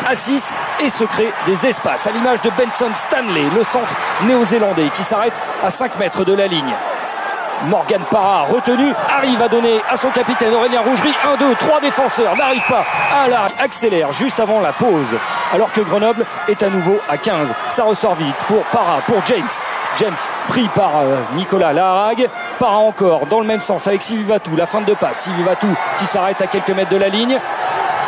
9-6 et se crée des espaces à l'image de Benson Stanley, le centre néo-zélandais qui s'arrête à 5 mètres de la ligne. Morgan Parra, retenu, arrive à donner à son capitaine Aurélien Rougerie. 1, 2, 3 défenseurs n'arrivent pas à l'arrêt, accélère juste avant la pause. Alors que Grenoble est à nouveau à 15. Ça ressort vite pour Parra, pour James. James pris par Nicolas Laharague. Parra encore dans le même sens avec Sylvie Vatou. La fin de passe, Sylvie Vatou qui s'arrête à quelques mètres de la ligne.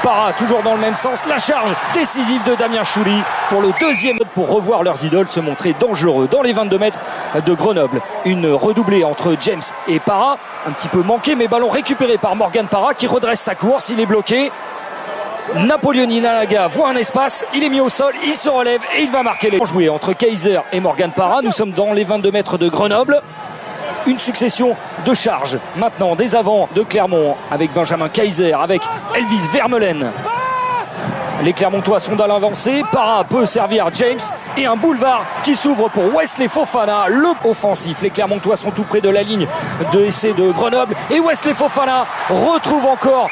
Parra toujours dans le même sens, la charge décisive de Damien Chouli pour le deuxième, pour revoir leurs idoles se montrer dangereux dans les 22 mètres de Grenoble. Une redoublée entre James et Parra, un petit peu manqué, mais ballon récupéré par Morgan Parra qui redresse sa course, il est bloqué. Napoleoni Nalaga voit un espace, il est mis au sol, il se relève et il va marquer les joués entre Kaiser et Morgan Parra. Nous sommes dans les 22 mètres de Grenoble. Une succession de charges maintenant des avants de Clermont avec Benjamin Kaiser, avec Elvis Vermeulen. Les Clermontois sont dans l'avancée. Parra peut servir James et un boulevard qui s'ouvre pour Wesley Fofana, le offensif. Les Clermontois sont tout près de la ligne de essai de Grenoble et Wesley Fofana retrouve encore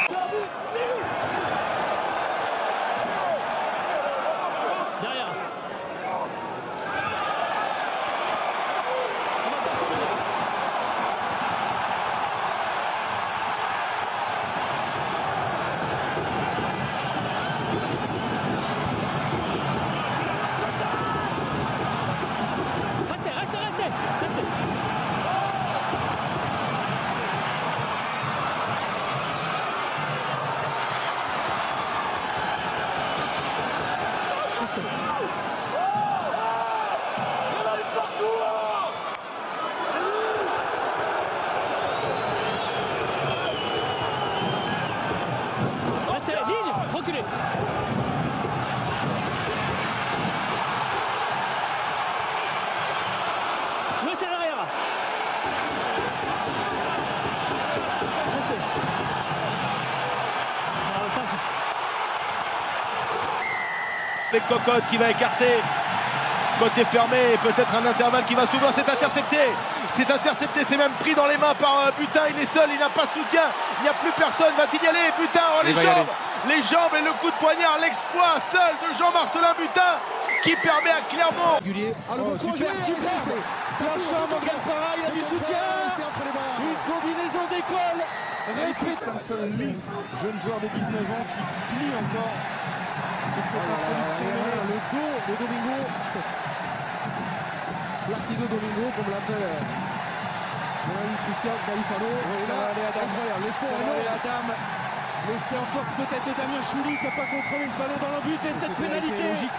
Avec Cocotte qui va écarter. Côté fermé, peut-être un intervalle qui va s'ouvrir, c'est intercepté, c'est même pris dans les mains par Butin, il est seul, il n'a pas de soutien, il n'y a plus personne, va-t-il y aller? Butin, oh, les jambes et le coup de poignard, l'exploit seul de Jean-Marcelin Butin qui permet à Clermont. Super, Morgan Parra, il a du soutien, une combinaison d'école, répète. Samson Lee, jeune joueur de 19 ans qui plie encore sur cette introduction, le dos de Domingo. Placido Domingo, comme l'appelle mon ami Christian Califano. Ça va aller à Dame. Incroyable, l'effort est à Dame. Laissé en force peut-être de Damien Chouli qui n'a pas contrôlé ce ballon dans le but et cette pénalité logique.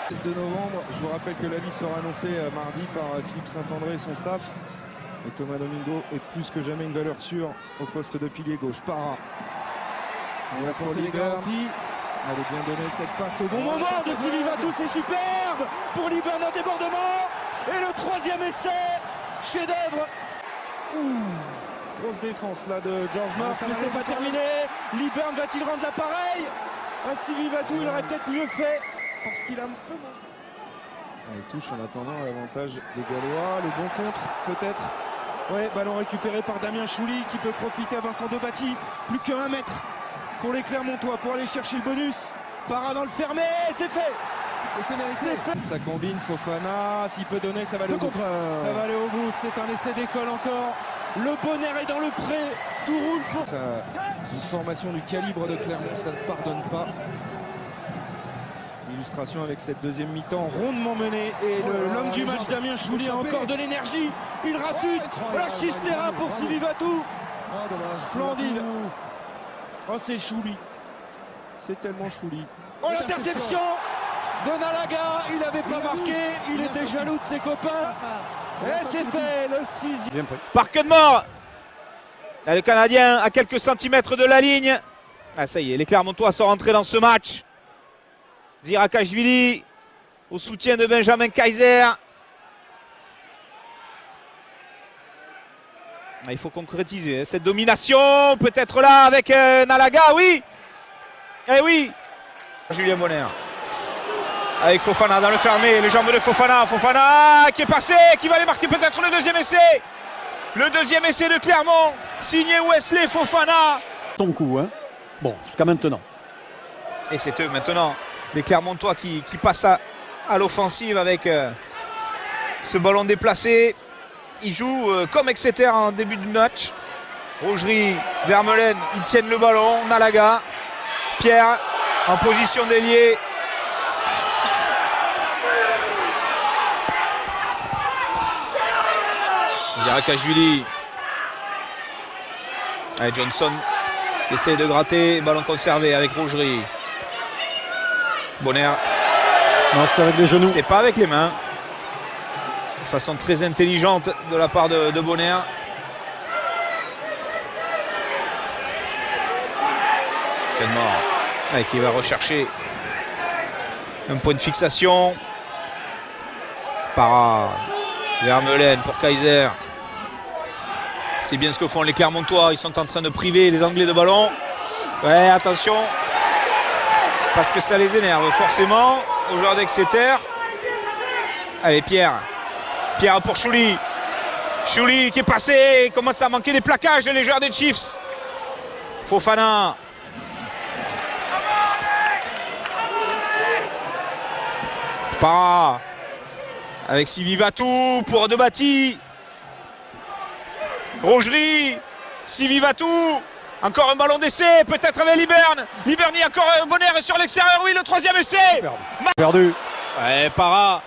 16 de novembre, je vous rappelle que la liste sera annoncée mardi par Philippe Saint-André et son staff. Et Thomas Domingo est plus que jamais une valeur sûre au poste de pilier gauche. Parra. On va porter les garanties. Elle est bien donnée cette passe au bon moment de Sylvie Vatou, c'est superbe pour Liburn en débordement. Et le troisième essai, chef-d'œuvre. Grosse défense là de George Mars. Mais c'est pas terminé. Liburn va-t-il rendre l'appareil à Sylvie Vatou? Il aurait peut-être mieux fait parce qu'il a un peu moins. Il touche en attendant l'avantage des Gallois. Le bon contre peut-être. Ouais, ballon récupéré par Damien Chouli qui peut profiter à Vincent Debati. Plus qu'un mètre pour les Clermontois pour aller chercher le bonus. Parra dans le fermé, c'est fait. Et c'est fait. Ça combine Fofana, s'il peut donner, ça va aller au bout. Ça va aller au bout, c'est un essai d'école encore. Le Bonner est dans le pré, tout roule pour... Une formation du calibre de Clermont, ça ne pardonne pas. Illustration avec cette deuxième mi-temps rondement menée. Et l'homme du match, Damien Chouli, a encore de l'énergie. Il rafute la chistera pour Sylvie Vatou. Splendide. Oh, c'est Chouli. C'est tellement Chouli. Oh, l'interception de Nalaga. Il n'avait pas marqué. Il était jaloux de ses copains. Et c'est fait, le 6e. Par queue de mort. Le Canadien à quelques centimètres de la ligne. Ah, ça y est, les Clermontois sont rentrés dans ce match. Dzirakashvili au soutien de Benjamin Kaiser. Il faut concrétiser cette domination, peut-être là avec Nalaga, oui. Eh oui. Julien Bonner avec Fofana dans le fermé, les jambes de Fofana. Fofana qui est passé, qui va aller marquer peut-être le deuxième essai. Le deuxième essai de Clermont, signé Wesley Fofana. Ton coup, hein. Bon, jusqu'à maintenant. Et c'est eux maintenant, les Clermontois qui passent à l'offensive avec ce ballon déplacé. Ils jouent comme Exeter en début de match. Rougerie, Vermeulen, ils tiennent le ballon. Nalaga, Pierre en position d'ailier. Dzirakashvili. Allez, Johnson qui essaie de gratter, ballon conservé avec Rougerie. Bonner. Non, c'est avec les genoux. C'est pas avec les mains. De façon très intelligente de la part de Bonner. Kenmore qui va rechercher un point de fixation. Parra. Vermeulen pour Kaiser. C'est bien ce que font les Clermontois. Ils sont en train de priver les Anglais de ballon. Ouais, attention. Parce que ça les énerve forcément aux joueurs d'Exeter. Allez, Pierre. Pierre pour Chouli. Chouli qui est passé. Il commence à manquer des plaquages les joueurs des Chiefs. Fofana. Parra. Avec Sylvie Vatou pour Debati. Rougerie. Sylvie Vatou. Encore un ballon d'essai, peut-être avec Liburn. Liburn, il y a encore Bonner sur l'extérieur. Oui, le troisième essai. Perdu. Ouais, Parra.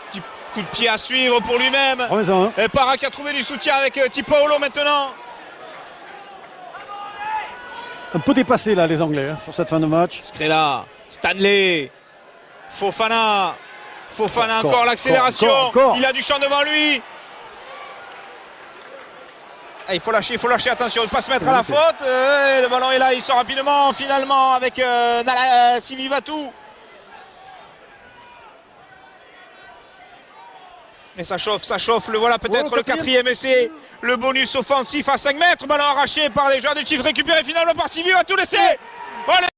Petit coup de pied à suivre pour lui-même. Hein. Et Parra qui a trouvé du soutien avec Tipaolo maintenant. Un peu dépassé là les Anglais sur cette fin de match. Scrella. Stanley. Fofana. Fofana encore l'accélération. Il a du champ devant lui. Il faut lâcher, attention, ne pas se mettre à la faute. Le ballon est là, il sort rapidement finalement avec Sylvie Vatou. Et ça chauffe, le voilà peut-être le quatrième essai. Le bonus offensif à 5 mètres, ballon arraché par les joueurs des Chiefs, récupéré finalement par Sylvie Vatou, l'essai.